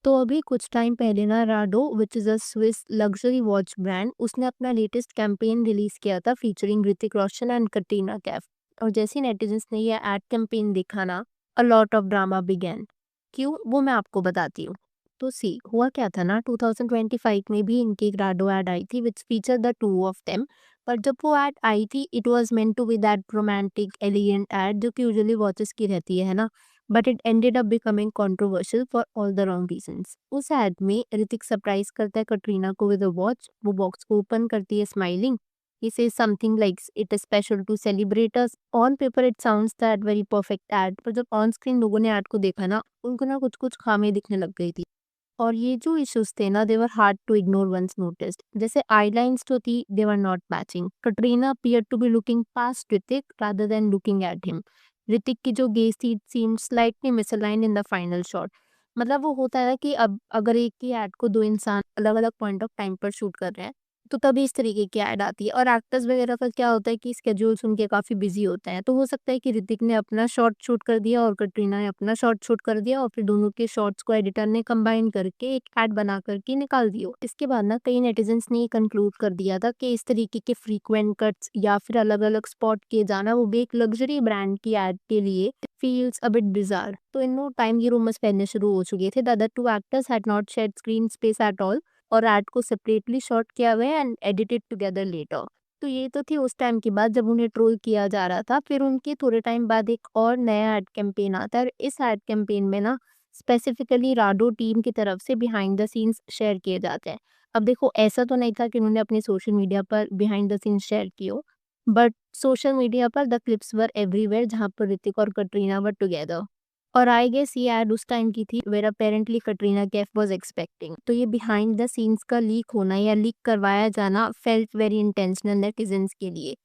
तो अभी कुछ टाइम पहले ना Rado which is a Swiss luxury watch brand, उसने अपना लेटेस्ट कैंपेन रिलीज किया था फीचरिंग ऋतिक रोशन एंड कटरीना कैफ। और जैसे नेटिजन्स ने ये एड कैंपेन देखा ना, a lot of drama began. क्यों, वो मैं आपको बताती हूँ। तो सी हुआ क्या था ना, 2025 में भी इनकी एक राडो एड आई थी which feature the two of them. पर जब वो एड आई थी it was meant to be that romantic elegant ad जो कि यूजुअली वॉचेस की रहती है ना, but it ended up becoming controversial for all the wrong reasons. उस एड में ऋतिक सरप्राइज करता है कटरीना को विद अ वॉच। वो बॉक्स को ओपन करती है smiling. He says something like it is special to celebrate us. On paper it sounds that very perfect ad, पर जब ऑन स्क्रीन लोगों ने एड को देखा ना, उनको ना कुछ कुछ खामियां दिखने लग गई थी। और ये जो इश्यूज थे ना, they were hard to ignore once noticed. जैसे आईलाइंस जो थी, they were not matching. Katrina appeared to be looking past Hrithik rather than looking at him. Hrithik की जो गेज थी it seemed slightly misaligned in the final shot. मतलब वो होता है कि अब अगर एक ही एड को दो इंसान अलग अलग पॉइंट ऑफ टाइम पर शूट कर रहे हैं, तो तभी इस तरीके की ऐड आती है। और एक्टर्स वगैरह का क्या होता है कि स्केड्यूल्स उनके काफ़ी बिजी होते हैं, तो हो सकता है कि ऋतिक ने अपना शॉट शूट कर दिया और कटरीना ने अपना शॉट शूट कर दिया, और फिर दोनों के शॉट्स को एडिटर ने कंबाइन करके एक ऐड बना करके निकाल दिया। इसके बाद ना कई नेटिजन्स ने ये कंक्लूड कर दिया था कि इस तरीके के फ्रीक्वेंट कट्स या फिर अलग अलग स्पॉट किए जाना, वो भी एक लग्जरी ब्रांड की ऐड के लिए फील्स अ बिट बिजार। तो इन नो टाइम ये रूमर्स फैलने शुरू हो चुके थे that the two actors had not shared screen space at all, और ऐड को सेपरेटली शॉट किया हुआ है एंड एडिटेड टुगेदर लेटर। तो ये तो थी उस टाइम की बात जब उन्हें ट्रोल किया जा रहा था। फिर उनके थोड़े टाइम बाद एक और नया एड कैंपेन आता है, और इस एड कैंपेन में ना स्पेसिफिकली राडो टीम की तरफ से बिहाइंड द सीन्स शेयर किए जाते हैं। अब देखो, ऐसा तो नहीं था कि उन्होंने अपने सोशल मीडिया पर बिहाइंड द सीन्स शेयर किए हो, बट सोशल मीडिया पर द क्लिप्स वर एवरीवेयर जहाँ पर ऋतिक और कटरीना वर टुगेदर। और आई गेस ये एड उस टाइम की थी where apparently Katrina Kaif was expecting. तो ये बिहाइंड द सीन्स का लीक होना या लीक करवाया जाना फेल्ट वेरी इंटेंशनल नेटिजन्स के लिए।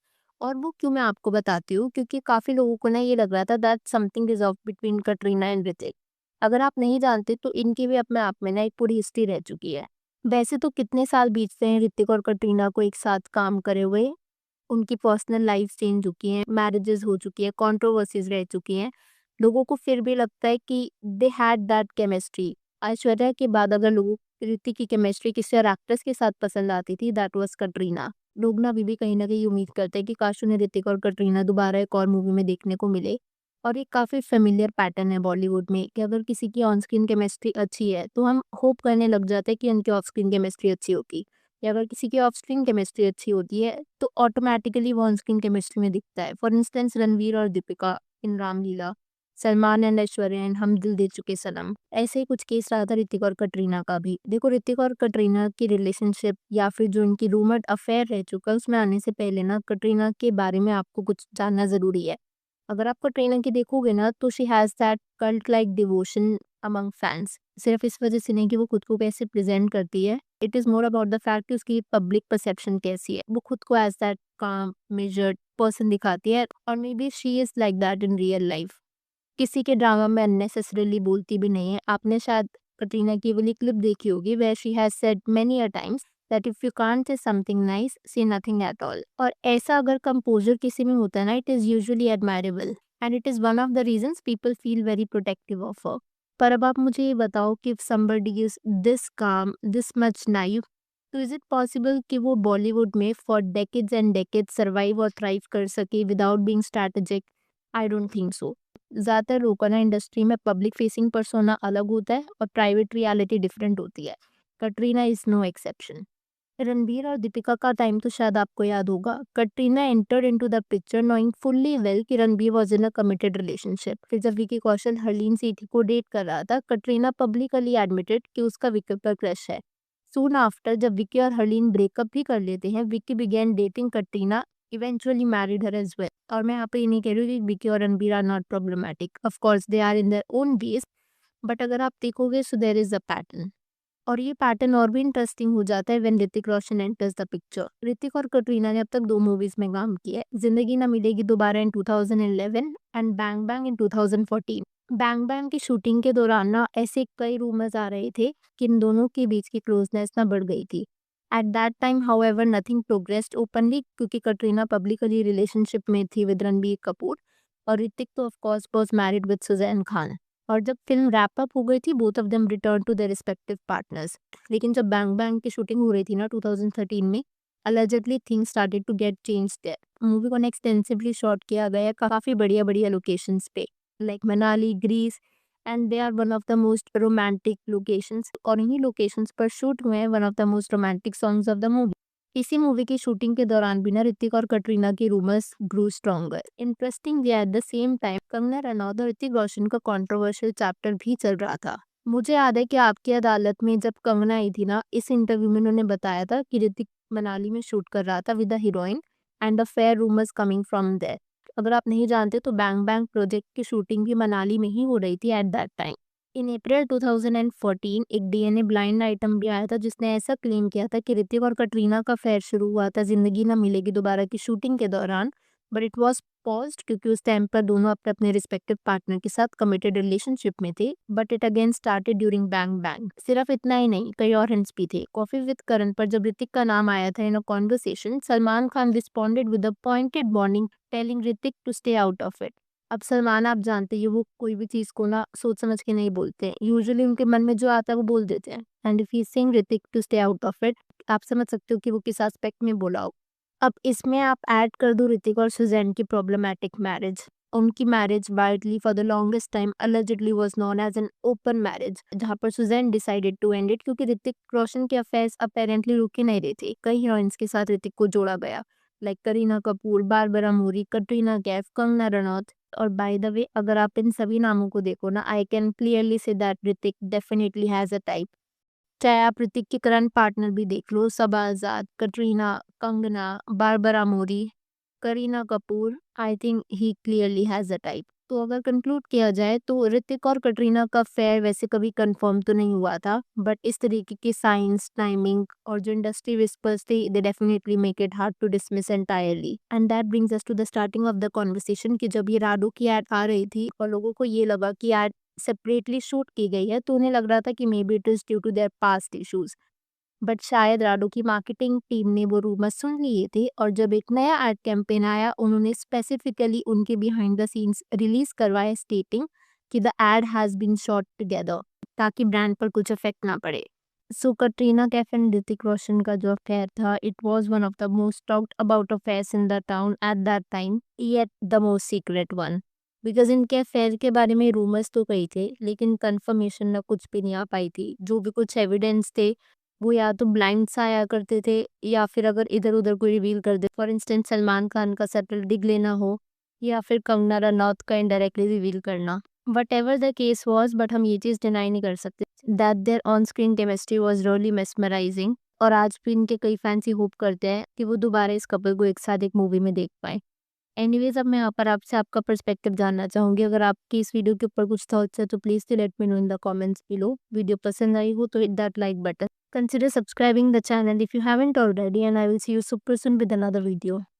और वो क्यों, मैं आपको बताती हूँ, क्योंकि काफ़ी लोगों को ना ये लग रहा था that something is of between Katrina and Hrithik. अगर आप नहीं जानते तो इनकी भी अपने आप में ना एक पूरी हिस्ट्री रह चुकी है। वैसे तो कितने साल बीतते हैं ऋतिक और कटरीना को एक साथ काम करे हुए। उनकी पर्सनल लाइफ चेंज चुकी हैं, मैरिजेस हो चुकी है, कंट्रोवर्सीज रह चुकी हैं। लोगों को फिर भी लगता है कि they had that chemistry. Aishwarya के बाद अगर लोगों को ऋतिक की केमिस्ट्री किसी और एक्ट्रेस के साथ पसंद आती थी, दैट वाज कटरीना। लोग ना अभी भी कहीं ना कहीं उम्मीद करते हैं कि काश उन्हें ऋतिक और कटरीना दोबारा एक और मूवी में देखने को मिले। और ये काफ़ी फेमिलियर पैटर्न है बॉलीवुड में कि अगर किसी की ऑन स्क्रीन केमिस्ट्री अच्छी है तो हम होप करने लग जाते हैं कि उनकी ऑफ स्क्रीन केमिस्ट्री अच्छी होगी। या अगर किसी की ऑफ स्क्रीन केमिस्ट्री अच्छी होती है तो ऑटोमेटिकली वो ऑन स्क्रीन केमिस्ट्री में दिखता है। फॉर इंस्टेंस रणवीर और दीपिका इन रामलीला, सलमान एंड ऐश्वर्या इन हम दिल दे चुके सनम। ऐसे ही कुछ केस रहा था ऋतिक और कटरीना का भी। देखो, ऋतिक और कटरीना की रिलेशनशिप या फिर जो उनकी रूमर्ड अफेयर रह चुका है उसमें आने से पहले ना कटरीना के बारे में आपको कुछ जानना ज़रूरी है। अगर आप कटरीना की देखोगे ना तो she has that cult like devotion among fans. सिर्फ इस वजह से नहीं कि वो खुद को कैसे प्रेजेंट करती है, it is more about the fact कि उसकी पब्लिक परसेप्शन कैसी है। वो खुद को एज दैट काम मेजर्ड पर्सन दिखाती है, और may be she is like that in real life. किसी के ड्रामा में अननेसेसरीली बोलती भी नहीं है। आपने शायद कटरीना की वाली क्लिप देखी होगी where she has said many a times that if you can't say something nice say nothing at all. और ऐसा अगर कंपोजर किसी में होता है ना, it is usually admirable and it is one of the reasons people feel very protective of her. पर अब आप मुझे ये बताओ कि if somebody is this calm, this much naive, तो इज इट पॉसिबल कि वो बॉलीवुड में for decades and decades survive और थ्राइव कर सके without being strategic? I don't think so. ज़्यादातर लोगों का ना इंडस्ट्री में पब्लिक फेसिंग पर्सोना अलग होता है और प्राइवेट रियलिटी डिफरेंट होती है। Katrina is no exception. Ranbir और दीपिका का टाइम तो शायद आपको याद होगा। Katrina entered into the picture knowing fully well कि Ranbir was in a committed relationship. फिर जब विकी कौशल हरलीन सेठी को डेट कर रहा था, कटरीना पब्लिकली एडमिटेड कि उसका विकी पर क्रश है। सून आफ्टर जब विकी और हरलीन ब्रेकअप भी कर लेते हैं, Vicky began dating Katrina, eventually married her as well. और मैं यहाँ पे ये नहीं कह रही हूँ कि विकी और Ranbir are not problematic, of course they are in their own ways, but अगर आप देखोगे so there is a pattern. और ये पैटर्न और भी इंटरेस्टिंग हो जाता है when Hrithik Roshan enters the picture. Hrithik और कटरीना ने अब तक 2 मूवीज में काम किया है, जिंदगी ना मिलेगी दोबारा इन 2011 and bang bang in 2014। Bang bang की शूटिंग के दौरान ना ऐसे कई रूमर्स आ रहे थे कि इन दोनों के बीच की क्लोजनेस ना बढ़ गई थी। At that time however nothing progressed openly, क्योंकि कटरीना पब्लिकली रिलेशनशिप में थी विद रणबीर कपूर, और ऋतिक तो of course was married with Sussanne Khan. और जब फिल्म रैप अप हो गई थी, both of them return to their respective partners. लेकिन जब बैंग बैंग की शूटिंग हो रही थी ना 2013 में, allegedly things started to get changed there. Movie को एक्सटेंसिवली शॉट किया गया काफी बढ़िया बढ़िया लोकेशंस पे, like Manali, Greece, and they are one of the most romantic locations. और इन्हीं लोकेशंस पर शूट हुए हैं one of the most romantic songs of the movie. इसी मूवी की शूटिंग के दौरान भी ना ऋतिक और कटरीना की rumours grew stronger. Interesting at the same time Kangana Ranaut और ऋतिक रोशन का कंट्रोवर्शियल चैप्टर भी चल रहा था। मुझे याद है कि आपकी अदालत में जब कंगना आई थी ना, इस इंटरव्यू में उन्होंने बताया था कि ऋतिक मनाली में शूट कर रहा था with the heroine, and the fair rumours coming from there. अगर आप नहीं जानते तो बैंग बैंग प्रोजेक्ट की शूटिंग भी मनाली में ही हो रही थी at that time. In April 2014 एक डीएनए ब्लाइंड आइटम भी आया था जिसने ऐसा क्लेम किया था कि ऋतिक और कटरीना का अफेयर शुरू हुआ था जिंदगी ना मिलेगी दोबारा की शूटिंग के दौरान, बट इट वाज पॉज्ड क्योंकि उस टाइम पर दोनों अपने अपने रिस्पेक्टिव पार्टनर के साथ कमिटेड रिलेशनशिप में थे। But it again started during bang bang. सिर्फ इतना ही नहीं, कई और हिंट्स भी थे। कॉफी विद करण पर जब ऋतिक का नाम आया था in a conversation, Salman Khan responded with a pointed warning telling Hrithik to stay out of it. अब सलमान आप जानते हैं वो कोई भी चीज़ को ना सोच समझ के नहीं बोलते हैं। यूजुअली उनके मन में जो आता है वो बोल देते हैं। And if he is saying Hrithik to stay out of it, आप समझ सकते हो कि वो किस एस्पेक्ट में बोला हो। अब इसमें आप ऐड कर दो ऋतिक और सुजैन की प्रॉब्लमैटिक मैरिज। उनकी marriage widely for the longest time allegedly was known as an open marriage, जहां पर Sussanne decided to end it क्योंकि ऋतिक रोशन के अफेयर्स अपेरेंटली रुके नहीं रहे थे। कई हीरोइंस के साथ ऋतिक को जोड़ा गया, लाइक करीना कपूर, बारबरा मूरी, कटरीना कैफ, कंगना रनौत। और बाय द वे अगर आप इन सभी नामों को देखो ना, I can clearly see that Hrithik definitely has a type. चाहे आप ऋतिक के करंट पार्टनर भी देख लो, Saba Azad, Katrina, Kangana, Barbara Mori, Kareena Kapoor, I think he clearly has a type. तो अगर कंक्लूड किया जाए तो ऋतिक और कटरीना का फेयर वैसे कभी कंफर्म तो नहीं हुआ था, बट इस तरीके की साइंस, टाइमिंग और जो इंडस्ट्री विस्पर्स थे, they definitely make it hard to dismiss entirely. And that brings us to the starting of the conversation कि जब ये राडो की एड आ रही थी और लोगों को ये लगा कि एड सेपरेटली शूट की गई है, तो उन्हें लग रहा था कि maybe it is due to their past issues. But शायद राडो की मार्केटिंग टीम ने वो रूमर सुन लिए थे और जब एक नया एड कैंपेन आया, उन्होंने स्पेसिफिकली उनके बिहाइंड द सीन्स रिलीज करवाए स्टेटिंग कि the ad has been shot together, ताकि ब्रांड पर कुछ इफेक्ट ना पड़े। सो कटरीना कैफ एंड ऋतिक रोशन का जो अफेयर था, it was one of the most talked about affairs in the town at that time, yet the most secret one. Because इनके affair के बारे में रूमर्स तो कई थे, लेकिन कंफर्मेशन ना कुछ भी नहीं आ पाई थी। जो भी कुछ एविडेंस थे वो या तो ब्लाइंड सा आया करते थे, या फिर अगर इधर-उधर कोई रिवील कर दे, फॉर इंस्टेंस सलमान खान का सटल डिग लेना हो, या फिर कंगना रनौत का इनडायरेक्टली रिवील करना। Whatever the case was, but हम ये चीज़ डिनाई नहीं कर सकते that their on screen chemistry was really mesmerising. और आज भी इनके कई फैंस ही होप करते हैं कि वो दोबारा इस कपल को एक साथ एक मूवी में देख पाएँ। एनीवेज़ अब मैं यहाँ पर आपसे आपका पर्सपेक्टिव जानना चाहूँगी। अगर आपकी इस वीडियो के ऊपर कुछ थॉट्स है तो please do let me know in the comments below. Video पसंद आई हो तो hit that like button. Consider subscribing the channel if you haven't already, and I will see you super soon with another video.